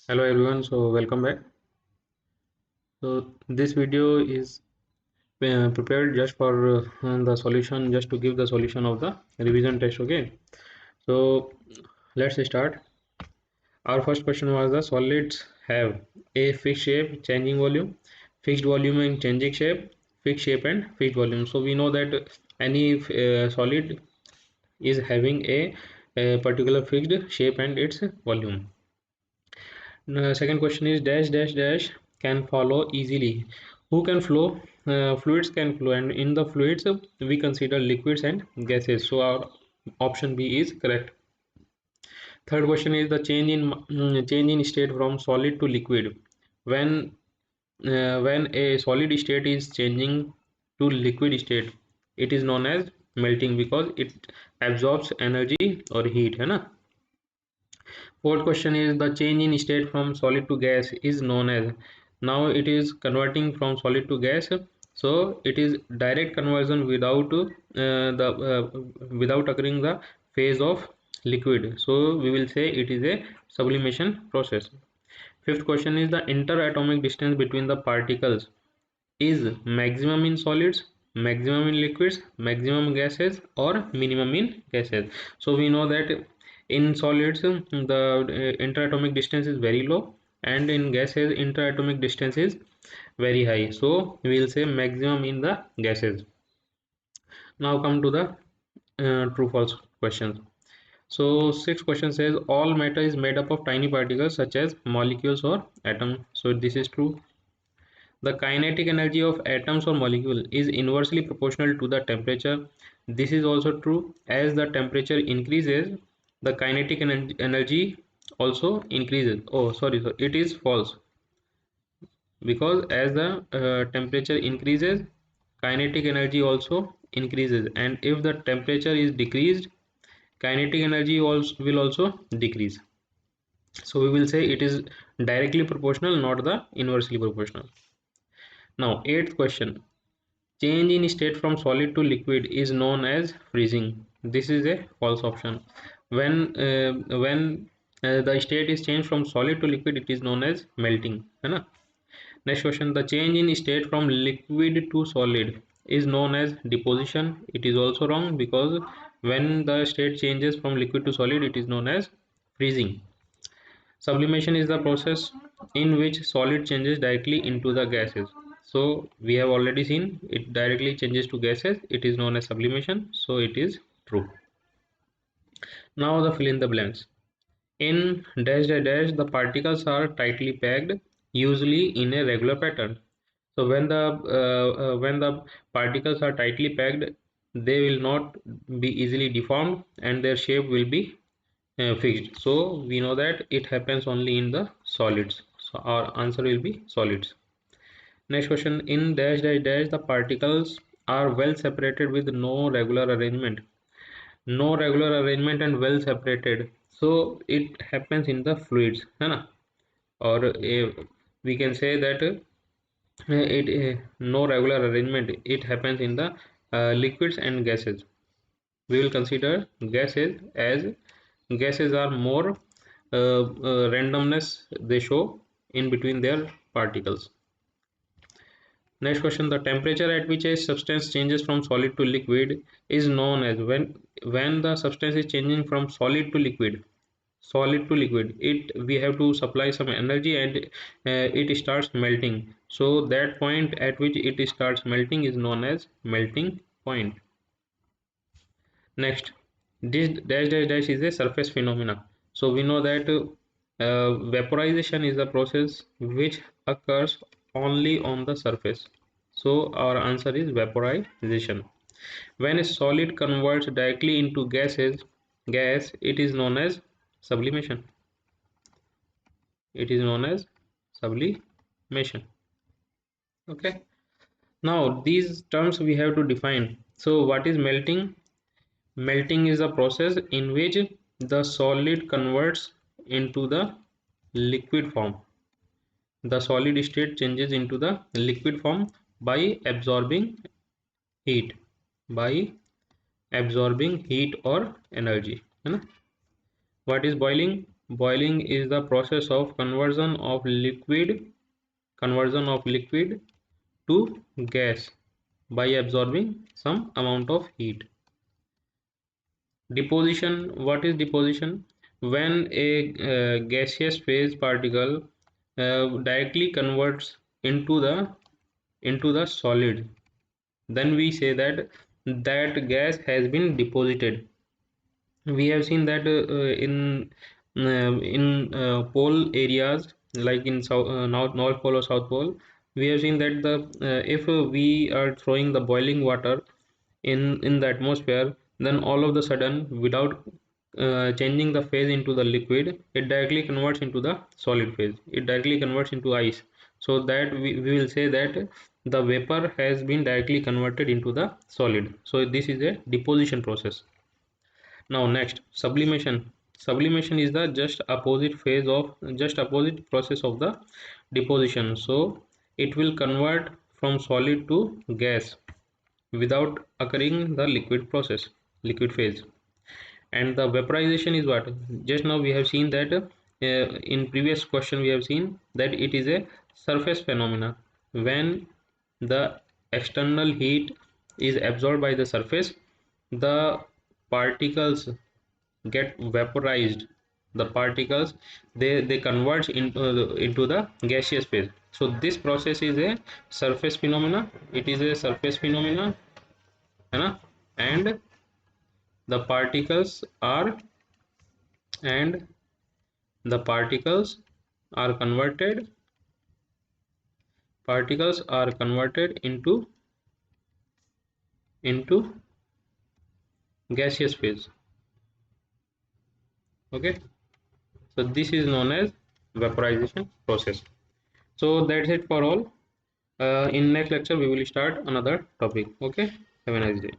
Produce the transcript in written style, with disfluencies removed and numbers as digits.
Hello everyone, so welcome back. So this video is prepared just for the solution, just to give the solution of the revision test. Okay, so let's start. Our first question was: the solids have a fixed shape, changing volume, fixed volume and changing shape, fixed shape and fixed volume. So we know that any solid is having a particular fixed shape and its volume. Second question is dash dash dash can follow easily. Who can flow? Fluids can flow, and in the fluids we consider liquids and gases. So our option B is correct. Third question is the change in state from solid to liquid. When when a solid state is changing to liquid state, it is known as melting because it absorbs energy or heat. है ना? Fourth question is the change in state from solid to gas is known as. Now it is converting from solid to gas, so it is direct conversion without occurring the phase of liquid. So we will say it is a sublimation process. Fifth question is the interatomic distance between the particles is maximum in solids, maximum in liquids, maximum gases, or minimum in gases. So we know that in solids the interatomic distance is very low, and in gases interatomic distance is very high. So we will say maximum in the gases. Now come to the true false questions. So sixth question says all matter is made up of tiny particles such as molecules or atoms. So this is true. The kinetic energy of atoms or molecule is inversely proportional to the temperature. This is also true. As the temperature increases, the kinetic energy also increases. Oh, sorry, it is false. Because as the temperature increases, kinetic energy also increases. And if the temperature is decreased, kinetic energy also will also decrease. So we will say it is directly proportional, not the inversely proportional. Now, eighth question. Change in state from solid to liquid is known as freezing. This is a false option. When the state is changed from solid to liquid, it is known as melting. है ना? Next question. The change in state from liquid to solid is known as deposition. It is also wrong because when the state changes from liquid to solid, it is known as freezing. Sublimation is the process in which solid changes directly into the gases. So we have already seen it directly changes to gases. It is known as sublimation. So it is true. Now the fill in the blanks. In dash dash dash, the particles are tightly packed, usually in a regular pattern. So when the particles are tightly packed, they will not be easily deformed, and their shape will be fixed. So we know that it happens only in the solids. So our answer will be solids. Next question. In dash dash dash, the particles are well separated with no regular arrangement. No regular arrangement and well separated. So it happens in the fluids, है ना? Or we can say that no regular arrangement. It happens in the liquids and gases. We will consider gases as gases are more randomness they show in between their particles. Next question. The temperature at which a substance changes from solid to liquid is known as when the substance is changing from solid to liquid, it we have to supply some energy, and it starts melting. So that point at which it starts melting is known as melting point. Next, this dash dash dash is a surface phenomena. So we know that vaporization is a process which occurs only on the surface. So our answer is vaporization. When a solid converts directly into gas, it is known as sublimation. It is known as sublimation. Okay. Now these terms we have to define. So what is melting? Melting is a process in which the solid converts into the liquid form. The solid state changes into the liquid form by absorbing heat, by absorbing heat or energy. है ना? What is boiling? Boiling is the process of conversion of liquid to gas by absorbing some amount of heat. Deposition. What is deposition? When a gaseous phase particle directly converts into the solid, then we say that that gas has been deposited. We have seen that in pole areas, like in North Pole or South Pole, we have seen that the if we are throwing the boiling water in the atmosphere, then all of the sudden, without changing the phase into the liquid, it directly converts into the solid phase. It directly converts into ice. So that we will say that the vapor has been directly converted into the solid. So this is a deposition process. Now next, sublimation. Sublimation is the just opposite process of the deposition. So it will convert from solid to gas without occurring the liquid phase. And the vaporization is what? Just now we have seen that in previous question we have seen that it is a surface phenomena. When the external heat is absorbed by the surface, the particles get vaporized. The particles, they converge into the gaseous phase. So this process is a surface phenomena. It is a surface phenomena, है ना? And the particles are and the are converted particles are converted into gaseous phase. Okay, so this is known as vaporization process. So that's it for all. In next lecture we will start another topic. Okay, have a nice day.